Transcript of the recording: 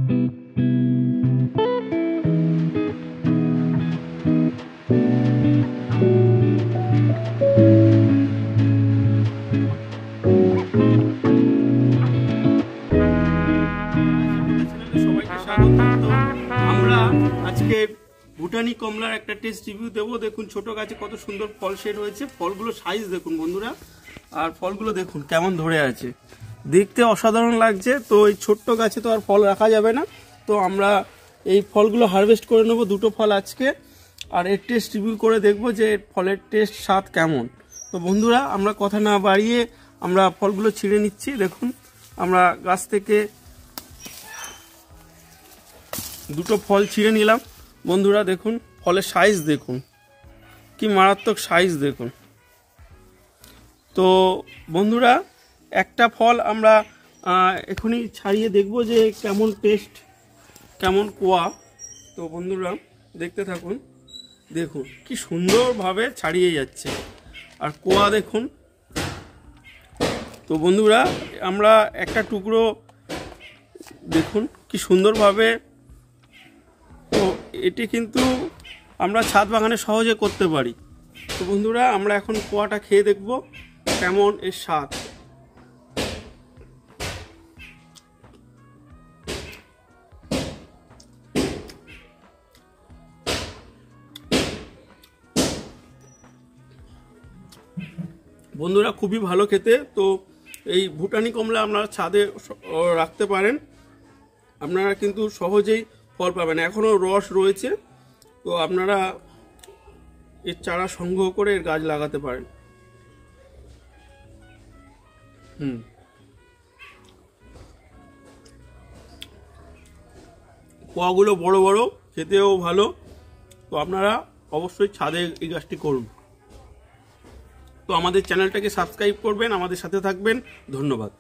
আমরা আজকে ভুটানি কমলার একটা টেস্ট রিভিউ দেবো। দেখুন ছোট গাছে কত সুন্দর ফল শেড হয়েছে, ফলগুলো সাইজ দেখুন বন্ধুরা, আর ফলগুলো দেখুন কেমন ধরে আছে, দেখতে অসাধারণ লাগছে। তো এই ছোট্ট গাছে তো আর ফল রাখা যাবে না, তো আমরা এই ফলগুলো হারভেস্ট করে নেবো, দুটো ফল আজকে, আর এর টেস্ট রিভিউ করে দেখবো যে ফলের টেস্ট স্বাদ কেমন। তো বন্ধুরা আমরা কথা না বাড়িয়ে আমরা ফলগুলো ছিঁড়ে নিচ্ছি। দেখুন আমরা গাছ থেকে দুটো ফল ছিঁড়ে নিলাম বন্ধুরা। দেখুন ফলের সাইজ দেখুন, কি মারাত্মক সাইজ দেখুন। তো বন্ধুরা একটা ফল আমরা এখনই ছাড়িয়ে দেখব যে কেমন টেস্ট, কেমন কোয়া। তো বন্ধুরা দেখতে থাকুন, দেখুন কি সুন্দরভাবে ছাড়িয়ে যাচ্ছে, আর কোয়া দেখুন। তো বন্ধুরা আমরা একটা টুকরো দেখুন কি সুন্দরভাবে, তো এটি কিন্তু আমরা ছাদ বাগানে সহজে করতে পারি। তো বন্ধুরা আমরা এখন কোয়াটা খেয়ে দেখব কেমন এর স্বাদ। বন্ধুরা খুবই ভালো খেতে। তো এই ভুটানি কমলা আপনারা ছাদে রাখতে পারেন, আপনারা কিন্তু সহজেই ফল পাবেন, এখনও রস রয়েছে। তো আপনারা এর চারা সংগ্রহ করে এর গাছ লাগাতে পারেন। কোয়াগুলো বড় বড়, খেতেও ভালো। তো আপনারা অবশ্যই ছাদে এই গাছটি করুন। তো আমাদের চ্যানেলটাকে সাবস্ক্রাইব করবেন, আমাদের সাথে থাকবেন। ধন্যবাদ।